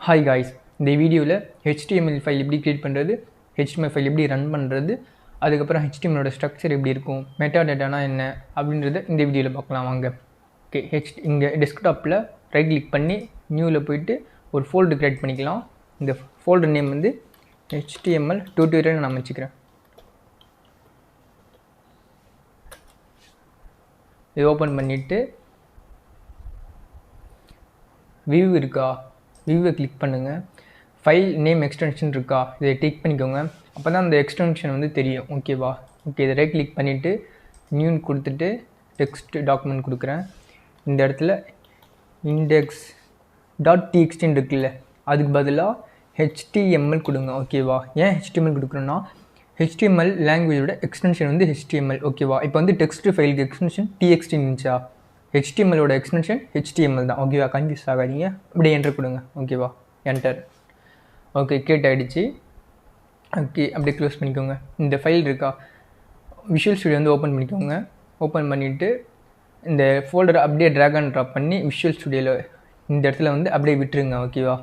Hi guys, இந்த வீடியோவில் HTML file எப்படி கிரியேட் பண்ணுறது, HTML ஃபைல் எப்படி ரன் பண்ணுறது, அதுக்கப்புறம் HTMLோட ஸ்ட்ரக்சர் எப்படி இருக்கும், மெட்டாடேட்டானா என்ன அப்படின்றத இந்த வீடியோவில் பார்க்கலாம் வாங்க. ஓகே, இங்கே டெஸ்க்டாப்பில் ரைட் கிளிக் பண்ணி நியூவில் போயிட்டு ஒரு ஃபோல்டர் கிரியேட் பண்ணிக்கலாம். இந்த ஃபோல்டர் நேம் வந்து HTML டியூட்டோரியல் நான் வச்சுக்கிறேன். இது ஓப்பன் பண்ணிவிட்டு வியூ இருக்கா, வியூவை கிளிக் பண்ணுங்கள். ஃபைல் நேம் எக்ஸ்டென்ஷன் இருக்கா, இதை டிக் பண்ணிக்கோங்க. அப்போ தான் அந்த எக்ஸ்டென்ஷன் வந்து தெரியும். ஓகேவா? ஓகே, இதை ரைட் கிளிக் பண்ணிவிட்டு நியூன்னு கொடுத்துட்டு டெக்ஸ்ட் டாக்குமெண்ட் கொடுக்குறேன். இந்த இடத்துல index.txt இருக்குல்ல, அதுக்கு பதிலாக HTML கொடுங்க. ஓகேவா? ஏன் HTML கொடுக்குறோன்னா HTML லாங்குவேஜோட எக்ஸ்டென்ஷன் வந்து HTML. ஓகேவா? இப்போ வந்து டெக்ஸ்ட் ஃபைலுக்கு எக்ஸ்டென்ஷன் TXT இருந்துச்சா, HTMLோட எக்ஸ்டென்ஷன் HTML தான். ஓகேவா? கன்ஃபியூஸ் ஆகாதீங்க. அப்படியே என்டர் கொடுங்க. ஓகேவா? என்டர். ஓகே, கிரியேட் ஆகிடுச்சு. ஓகே, அப்படியே க்ளோஸ் பண்ணிக்கோங்க. இந்த ஃபைல் இருக்கா, விஷுவல் ஸ்டுடியோ வந்து ஓப்பன் பண்ணிக்கோங்க. ஓப்பன் பண்ணிவிட்டு இந்த ஃபோல்டரை அப்படியே ட்ராக் அண்ட் ட்ராப் பண்ணி விஷுவல் ஸ்டுடியோவில் இந்த இடத்துல வந்து அப்படியே விட்டுருங்க. ஓகேவா?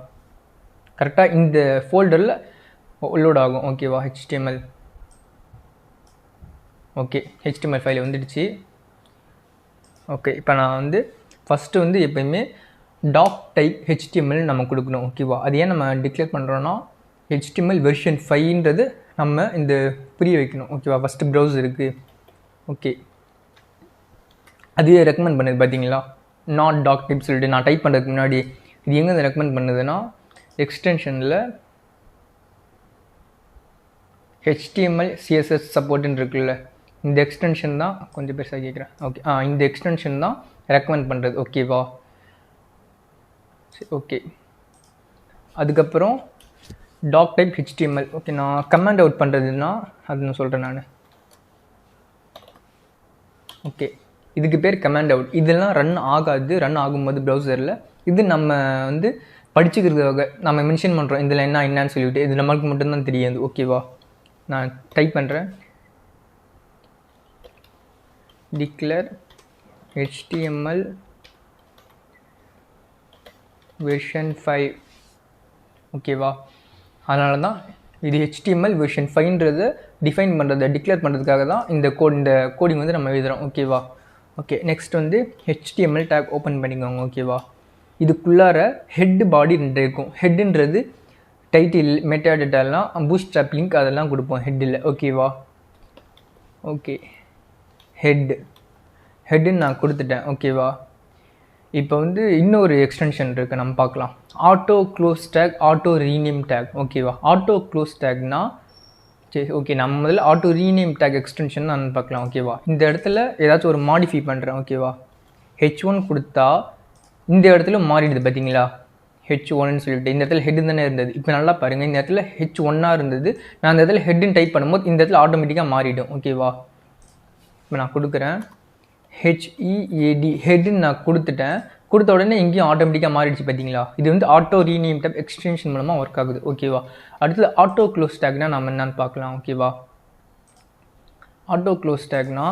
கரெக்டாக இந்த ஃபோல்டரில் லோட் ஆகும். ஓகேவா? HTML. ஓகே, HTML ஃபைல் வந்துடுச்சு. ஓகே, இப்போ நான் வந்து ஃபஸ்ட்டு வந்து எப்போயுமே டாக்டைப் HTML நம்ம கொடுக்கணும். ஓகேவா? அது ஏன் நம்ம டிக்ளேர் பண்ணுறோன்னா HTML வெர்ஷன் 5ன்றது நம்ம இந்த புரிய வைக்கணும். ஓகேவா? ஃபஸ்ட்டு ப்ரௌஸ் இருக்குது. ஓகே, அதுவே ரெக்கமெண்ட் பண்ணுது பார்த்தீங்களா, நாட் டாக்டைப் சொல்லிட்டு. நான் டைப் பண்ணுறதுக்கு முன்னாடி இது எங்கே ரெக்கமெண்ட் பண்ணுதுன்னா எக்ஸ்டென்ஷனில் HTML CSS சப்போர்ட்டுன்னு இருக்குல்ல, இந்த எக்ஸ்டென்ஷன் தான் கொஞ்சம் பெருசாக கேட்குறேன். ஓகே, இந்த எக்ஸ்டென்ஷன் தான் ரெக்கமெண்ட் பண்ணுறது. ஓகேவா? ஓகே, அதுக்கப்புறம் டாக்டைப் HTML. ஓகே, நான் கமெண்ட் அவுட் பண்ணுறதுன்னா அது நான் சொல்கிறேன் நான். ஓகே, இதுக்கு பேர் கமெண்ட் அவுட். இதெல்லாம் ரன் ஆகாது. ரன் ஆகும்போது ப்ரௌசரில் இது நம்ம வந்து படிச்சுக்கிறதுக்காக நம்ம மென்ஷன் பண்ணுறோம் இதில் என்னன்னு சொல்லிவிட்டு. இது நம்மளுக்கு மட்டும்தான் தெரியாது. ஓகேவா? நான் டைப் பண்ணுறேன். declare HTML version 5. ஓகேவா? அதனால தான் இது HTML version 5ன்றதை டிஃபைன் பண்ணுறதை டிக்ளேர் பண்ணுறதுக்காக தான் இந்த கோடிங் வந்து நம்ம எழுதுகிறோம். ஓகேவா? ஓகே, நெக்ஸ்ட் வந்து HTML டேக் ஓப்பன் பண்ணிக்கோங்க. ஓகேவா? இதுக்குள்ளார ஹெட் பாடி 2 இருக்கும். ஹெட்டுன்றது டைட்டில், மெட்டாடேட்டாலாம், பூட்ஸ்ட்ராப் லிங்க் அதெல்லாம் கொடுப்போம் ஹெட்டில். ஓகேவா? ஓகே, ஹெட்டுன்னு நான் கொடுத்துட்டேன். ஓகேவா? இப்போ வந்து இன்னொரு எக்ஸ்டென்ஷன் இருக்குது, நம்ம பார்க்கலாம். Auto close take, auto rename take. ஓகேவா? ஆட்டோ க்ளோஸ் டேக்னா சரி, ஓகே, நம்ம முதல்ல ஆட்டோ ரீநேம் டேக் எக்ஸ்டென்ஷன் நான் பார்க்கலாம். ஓகேவா? இந்த இடத்துல ஏதாச்சும் ஒரு மாடிஃபை பண்ணுறேன். ஓகேவா? H1 கொடுத்தா இந்த இடத்துல மாறிடுது பார்த்தீங்களா, H1ன்னு சொல்லிட்டு. இந்த இடத்துல ஹெட்டு தானே இருந்தது. இப்போ நல்லா பாருங்கள், இந்த இடத்துல H1ஆக இருந்தது. நான் அந்த இடத்துல ஹெட்டுன்னு டைப் பண்ணும்போது இந்த இடத்துல ஆட்டோமேட்டிக்காக மாறிடும். ஓகேவா? இப்போ நான் கொடுக்குறேன் HEAD, ஹெட்டுன்னு நான் கொடுத்துட்டேன். கொடுத்த உடனே இங்கேயும் ஆட்டோமேட்டிக்காக மாறிடுச்சு பார்த்தீங்களா. இது வந்து ஆட்டோ ரீநேம் டேப் எக்ஸ்டென்ஷன் மூலமாக ஒர்க் ஆகுது. ஓகேவா? அடுத்தது ஆட்டோ க்ளோஸ் டேக்னா நம்ம என்னன்னு பார்க்கலாம். ஓகேவா? ஆட்டோ க்ளோஸ் டேக்னா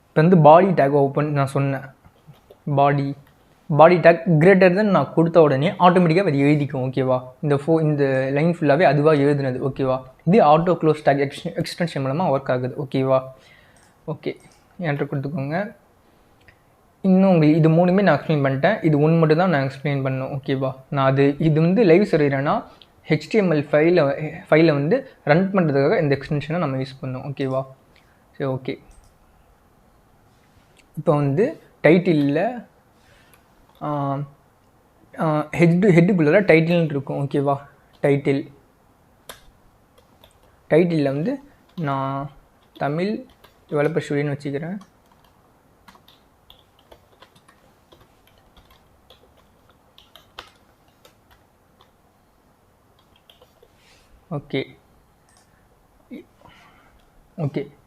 இப்போ வந்து பாடி டேக் ஓப்பன் நான் சொன்னேன். பாடி டேக் கிரேட்டர் தென் நான் கொடுத்த உடனே ஆட்டோமேட்டிக்காக அது எழுதிக்கும். ஓகேவா? இந்த லைன் ஃபுல்லாகவே அதுவாக எழுதுனது. ஓகேவா? இது ஆட்டோ க்ளோஸ் டேக் எக்ஸ்டென்ஷன் மூலமாக ஒர்க் ஆகுது. ஓகேவா? ஓகே, என்டர் கொடுத்துக்கோங்க. இன்னும் உங்களுக்கு இது 3மே நான் எக்ஸ்பிளைன் பண்ணிட்டேன். இது 1 மட்டும் தான் நான் எக்ஸ்பிளைன் பண்ணணும். ஓகேவா? நான் இது வந்து லைவ் சொல்கிறேன்னா HTML ஃபைலை வந்து ரன் பண்ணுறதுக்காக இந்த எக்ஸ்டென்ஷனை நம்ம யூஸ் பண்ணோம். ஓகேவா? சரி, ஓகே. இப்போ வந்து டைட்டிலில் ஹெட்டுக்குள்ளே டைட்டில்னு இருக்கும். ஓகேவா? டைட்டிலில் வந்து நான் தமிழ் டெவலப்பர் ஸ்டுடியோன்னு வச்சுக்கிறேன். ஓகே,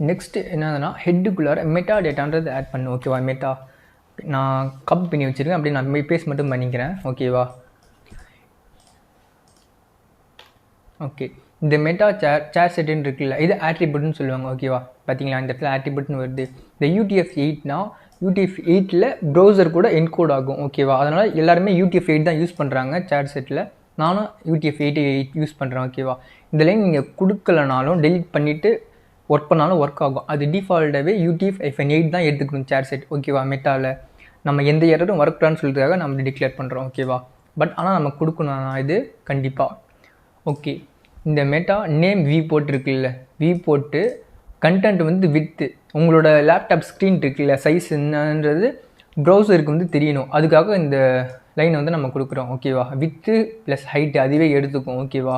நெக்ஸ்ட்டு என்னதுன்னா ஹெட்டுக்குள்ளார மெட்டா டேட்டான்றது ஆட் பண்ணு. ஓகேவா? மெட்டா நான் காப்பி பண்ணி வச்சுருக்கேன். அப்படியே நான் பேஸ்ட் மட்டும் பண்ணிக்கிறேன். ஓகேவா? ஓகே, இந்த மெட்டா சேர் செட்டுன்னு இருக்குல்ல, இது ஆட்ரிபியூட்னு சொல்லுவாங்க. ஓகேவா? பார்த்தீங்களா, இந்த இடத்துல ஆட்ரிபியூட்னு வருது. இந்த UTF-8னா UTF-8ல் ப்ரௌசர் கூட என்கோட் ஆகும் ஓகேவா. அதனால் எல்லாருமே UTF-8 தான் யூஸ் பண்ணுறாங்க சேட் செட்டில். நானும் UTF-8 யூஸ் பண்ணுறேன் ஓகேவா. இந்த லைன் நீங்கள் கொடுக்கலனாலும் டெலிட் பண்ணிவிட்டு ஒர்க் பண்ணாலும் ஒர்க் ஆகும். அது டிஃபால்ட்டாகவே UTF-8 தான் எடுத்துக்கணும் சேட் செட் ஓகேவா. மெட்டாவில் நம்ம எந்த எரரும் வரக்கூடாதுன்னு சொல்கிறதுக்காக நம்ம டிக்ளேர் பண்ணுறோம் ஓகேவா. பட் ஆனால் நம்ம கொடுக்கணும் இது கண்டிப்பாக. ஓகே, இந்த மெட்டா நேம் வி போட்டிருக்குல்ல, வி போட்டு கண்டென்ட் வந்து வித்து உங்களோட லேப்டாப் ஸ்க்ரீன் இருக்குல்ல சைஸ் என்னன்றது ப்ரௌசருக்கு வந்து தெரியணும். அதுக்காக இந்த லைனை வந்து நம்ம கொடுக்குறோம் ஓகேவா. வித்து ப்ளஸ் ஹைட்டு அதுவே எடுத்துக்கும் ஓகேவா.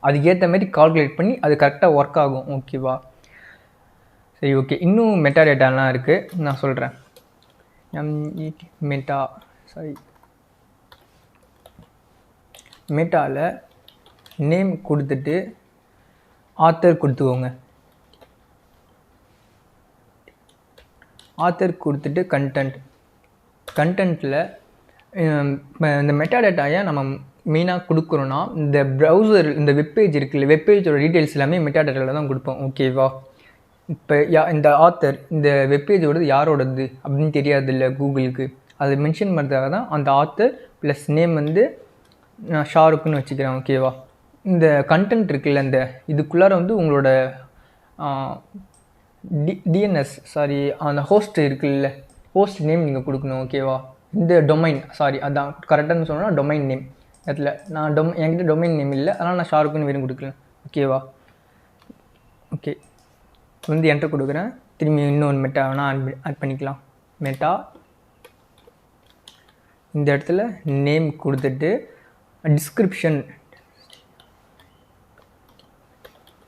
அதுக்கேற்ற மாதிரி கால்குலேட் பண்ணி அது கரெக்டாக ஒர்க் ஆகும் ஓகேவா. சரி ஓகே, இன்னும் மெட்டா டேட்டாலாம் இருக்குது நான் சொல்கிறேன். மெட்டாவில் நேம் கொடுத்துட்டு ஆத்தர் கொடுத்துக்கோங்க. ஆத்தர் கொடுத்துட்டு கண்டென்ட்டில் இந்த மெட்டா டேட்டாயை நம்ம மெயினாக கொடுக்குறோன்னா இந்த ப்ரௌசர் இந்த வெப்பேஜ் இருக்குல்ல, வெப்பேஜோட டீட்டெயில்ஸ் எல்லாமே மெட்டா டேட்டாவில் தான் கொடுப்போம் ஓகேவா. இப்போ இந்த ஆத்தர் இந்த வெப்பேஜோடது யாரோடது அப்படின்னு தெரியாது இல்லை கூகுளுக்கு, அது மென்ஷன் பண்ணுறதுக்காக தான் அந்த ஆத்தர் ப்ளஸ் நேம் வந்து நான் ஷாருக்குன்னு வச்சுக்கிறேன் ஓகேவா. இந்த கண்டென்ட் இருக்குல்ல, இந்த இதுக்குள்ளார வந்து உங்களோட டிஎன்எஸ் அந்த ஹோஸ்ட் இருக்குல்ல, ஹோஸ்ட் நேம் நீங்கள் கொடுக்கணும் ஓகேவா. இந்த டொமைன் அதான் கரெக்டானு சொன்னால் டொமைன் நேம். இடத்துல நான் என்கிட்ட டொமைன் நேம் இல்லை, அதனால் நான் ஷாருக்குன்னு வெறும் கொடுக்கல ஓகேவா. ஓகே, வந்து என்டர் கொடுக்குறேன். திரும்பி இன்னொன்று மெட்டா வேணால் ஆட் பண்ணிக்கலாம். மெட்டா இந்த இடத்துல நேம் கொடுத்துட்டு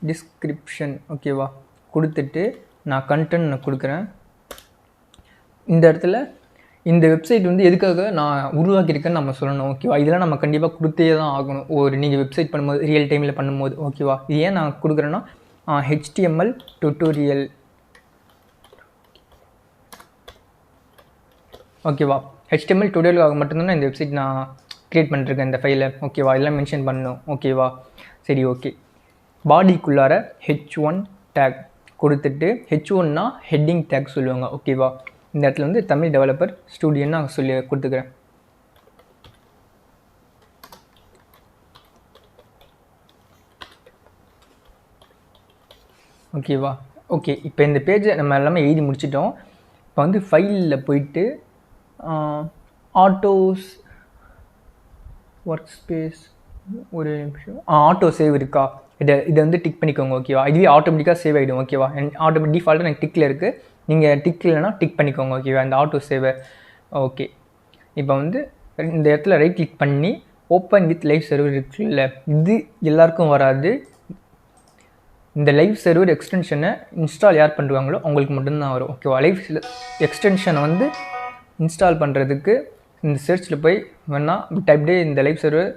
டிஸ்கிரிப்ஷன் ஓகேவா கொடுத்துட்டு நான் கண்டென்ட் கொடுக்குறேன். இந்த இடத்துல இந்த வெப்சைட் வந்து எதுக்காக நான் உருவாக்கியிருக்கேன்னு நம்ம சொல்லணும் ஓகேவா. இதெல்லாம் நம்ம கண்டிப்பாக கொடுத்தே தான் ஆகணும் நீங்கள் வெப்சைட் பண்ணும்போது, ரியல் டைமில் பண்ணும்போது ஓகேவா. இது ஏன் நான் கொடுக்குறேன்னா HTML டுட்டோரியல் ஓகேவா. HTML டுட்டோரியலுக்காக மட்டும்தான் இந்த வெப்சைட் நான் க்ரியேட் பண்ணிருக்கேன் இந்த ஃபைலை ஓகேவா. இதெல்லாம் மென்ஷன் பண்ணணும் ஓகேவா. சரி ஓகே, பாடிக்குள்ளார H1 டேக் கொடுத்துட்டு, H1னா ஹெட்டிங் டேக் சொல்லுவாங்க ஓகேவா. இந்த இடத்துல வந்து தமிழ் டெவலப்பர் ஸ்டூடியோன்னு நான் சொல்லி கொடுத்துக்கிறேன் ஓகேவா. ஓகே, இப்போ இந்த பேஜை நம்ம எல்லாமே எழுதி முடிச்சிட்டோம். இப்போ வந்து ஃபைலில் போயிட்டு ஆட்டோஸ் ஒர்க் ஸ்பேஸ் ஒரு நிமிஷம், ஆட்டோ சேவ் இருக்கா, இதை வந்து டிக் பண்ணிக்கோங்க ஓகேவா. இதுவே ஆட்டோமேட்டிக்காக சேவ் ஆகிடும் ஓகேவா. ஆட்டோமேட்டிக் டிஃபால்ட்டாக எனக்கு டிக்கில் இருக்குது, நீங்கள் டிக் இல்லைனா டிக் பண்ணிக்கோங்க ஓகேவா இந்த ஆட்டோ சேவை. ஓகே, இப்போ வந்து இந்த இடத்துல ரைட் கிளிக் பண்ணி ஓப்பன் வித் லைவ் சர்வர் இருக்குல்ல, இது எல்லாருக்கும் வராது. இந்த லைவ் சர்வர் எக்ஸ்டென்ஷனை இன்ஸ்டால் யார் பண்ணுவாங்களோ அவங்களுக்கு மட்டும்தான் வரும் ஓகேவா. லைவ் எக்ஸ்டென்ஷனை வந்து இன்ஸ்டால் பண்ணுறதுக்கு இந்த சர்ச்சில் போய் வேணால் டைப்டே இந்த லைவ் சர்வர்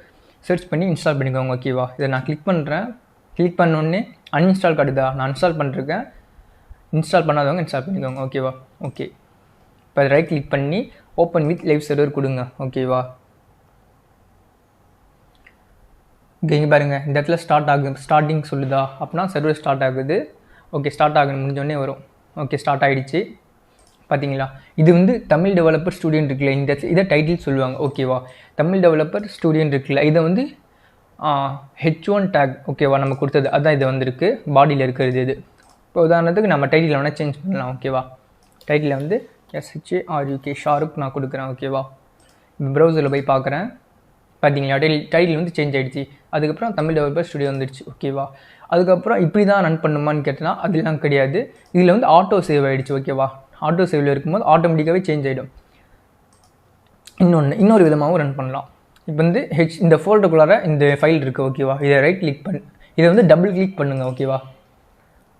சர்ச் பண்ணி இன்ஸ்டால் பண்ணிக்கோங்க ஓகேவா. இதை நான் கிளிக் பண்ணுறேன். கிளிக் பண்ணோடனே அன்இன்ஸ்டால் காட்டுதா, நான் இன்ஸ்டால் பண்ணிருக்கேன். இன்ஸ்டால் பண்ணாதவங்க இன்ஸ்டால் பண்ணிக்கோங்க ஓகேவா. ஓகே, இப்போ ரைட் கிளிக் பண்ணி ஓப்பன் வித் லைவ் சர்வர் கொடுங்க ஓகேவா. இங்கே பாருங்கள், இந்த இடத்துல ஸ்டார்டிங் சொல்லுதா, அப்படின்னா சர்வர் ஸ்டார்ட் ஆகுது. ஓகே, ஸ்டார்ட் ஆகுது முடிஞ்சோடனே வரும். ஓகே, ஸ்டார்ட் ஆகிடுச்சு பார்த்தீங்களா. இது வந்து தமிழ் டெவலப்பர் ஸ்டூடியோ இருக்குல்ல, இந்த இதை டைட்டில் சொல்லுவாங்க ஓகேவா. தமிழ் டெவலப்பர் ஸ்டூடியோ இருக்குல்ல, இதை வந்து H1 டேக் ஓகேவா நம்ம கொடுத்தது, அதுதான் இது வந்துருக்கு பாடியில் இருக்கிறது. இது இப்போ உதாரணத்துக்கு நம்ம டைட்டில் வேணால் சேஞ்ச் பண்ணலாம் ஓகேவா. டைட்டில் வந்து SHARUK ஷாருக் நான் கொடுக்குறேன் ஓகேவா. ப்ரௌசரில் போய் பார்க்குறேன் பார்த்தீங்களா, டைட்டில் வந்து சேஞ்ச் ஆகிடுச்சு. அதுக்கப்புறம் தமிழ் டெவலப்பர் ஸ்டூடியோ வந்துடுச்சு ஓகேவா. அதுக்கப்புறம் இப்படி தான் ரன் பண்ணுமான்னு கேட்டேன்னா அதெல்லாம் கிடையாது. இதில் வந்து ஆட்டோ சேவ் ஆகிடுச்சு ஓகேவா. ஆட்டோ சேவில் இருக்கும்போது ஆட்டோமேட்டிக்காகவே சேஞ்ச் ஆகிடும். இன்னொரு விதமாகவும் ரன் பண்ணலாம். இப்போ வந்து இந்த ஃபோல்டருக்குள்ளார இந்த ஃபைல் இருக்குது ஓகேவா. இதை ரைட் கிளிக் இதை வந்து டபுள் கிளிக் பண்ணுங்கள் ஓகேவா.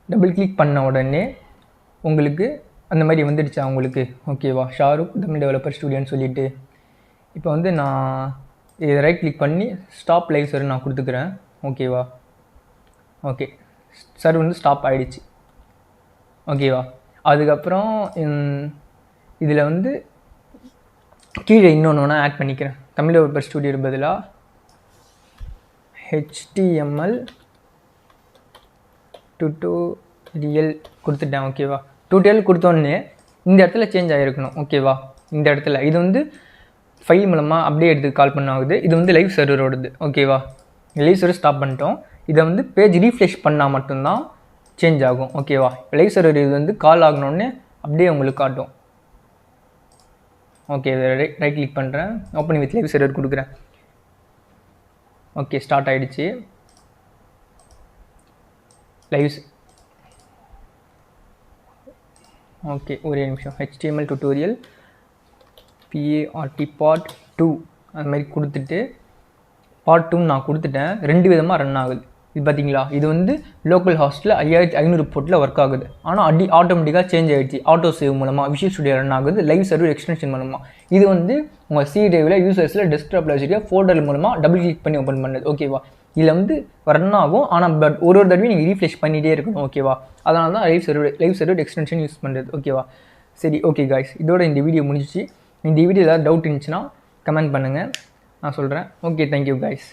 டபுள் கிளிக் பண்ண உடனே உங்களுக்கு அந்த மாதிரி வந்துடுச்சா உங்களுக்கு ஓகேவா. ஷாருக் தமிழ் டெவலப்பர் ஸ்டூடியோன்னு சொல்லிவிட்டு இப்போ வந்து நான் இதை ரைட் கிளிக் பண்ணி ஸ்டாப் லைவ் சர்வர் நான் கொடுத்துக்கிறேன் ஓகேவா. ஓகே, சர்வர் வந்து ஸ்டாப் ஆகிடுச்சு ஓகேவா. அதுக்கப்புறம் இதில் வந்து கீழே இன்னொன்று ஆட் பண்ணிக்கிறேன். தமிழ் டெவலப்பர் ஸ்டூடியோ பதிலாக HTML டுட்டோரியல் கொடுத்துட்டேன் ஓகேவா. டுட்டோரியல் கொடுத்தோடனே இந்த இடத்துல சேஞ்ச் ஆகிருக்கணும். ஓகேவா? இந்த இடத்துல இது வந்து ஃபைல் மூலமாக அப்படியே எடுத்து கால் பண்ண ஆகுது. இது வந்து லைவ் சர்வரோடது. ஓகேவா? லைவ் சர்வர் ஸ்டாப் பண்ணிட்டோம். இதை வந்து பேஜ் ரீஃப்ரெஷ் பண்ணால் மட்டும்தான் சேஞ்ச் ஆகும். ஓகேவா? லைவ் சர்வர் இது வந்து கால் ஆகணுன்னே அப்படியே உங்களுக்கு காட்டும். ஓகே, ரைட் கிளிக் பண்ணுறேன், ஓப்பன் வித் லைவ் சர்வர் கொடுக்குறேன். ஓகே, ஸ்டார்ட் ஆகிடுச்சு. லைவ்ஸ் ஓகே, ஒரே நிமிஷம். HTML டியூட்டோரியல் PART பார்ட் 2 அது மாதிரி கொடுத்துட்டு பார்ட் 2 நான் கொடுத்துட்டேன். 2 விதமாக ரன் ஆகுது. இது பார்த்தீங்களா? இது வந்து லோக்கல் ஹாஸ்ட்டில் 5500 போர்ட்டில் ஒர்க் ஆகுது. ஆனால் ஆட்டோமேட்டிக்காக சேஞ்ச் ஆகிடுச்சு. ஆட்டோ சேவ் மூலமாக விஷுவல் ஸ்டுடியோ ரன் ஆகுது லைவ் சர்வர் எக்ஸ்டென்ஷன் மூலமாக. இது வந்து உங்கள் C டிரைவில் யூசர்ஸில் டெஸ்க்டாப்பில் வச்சுருக்க ஃபோல்டர் மூலமாக டபுள் கிளிக் பண்ணி ஓப்பன் பண்ணது. ஓகேவா? இதில் வந்து ரன் ஆகும். ஆனால் பட் ஒரு தடவையும் நீங்கள் ரீஃப்ரெஷ் பண்ணிகிட்டே இருக்கணும். ஓகேவா? அதனால தான் லைவ் சர்வர் எக்ஸ்டென்ஷன் யூஸ் பண்ணுறது. ஓகேவா? சரி, ஓகே காய்ஸ், இதோட இந்த வீடியோ முடிஞ்சிச்சு. இந்த வீடியோ ஏதாவது டவுட் இருந்துச்சுன்னா கமெண்ட் பண்ணுங்கள், நான் சொல்கிறேன். Okay, thank you guys.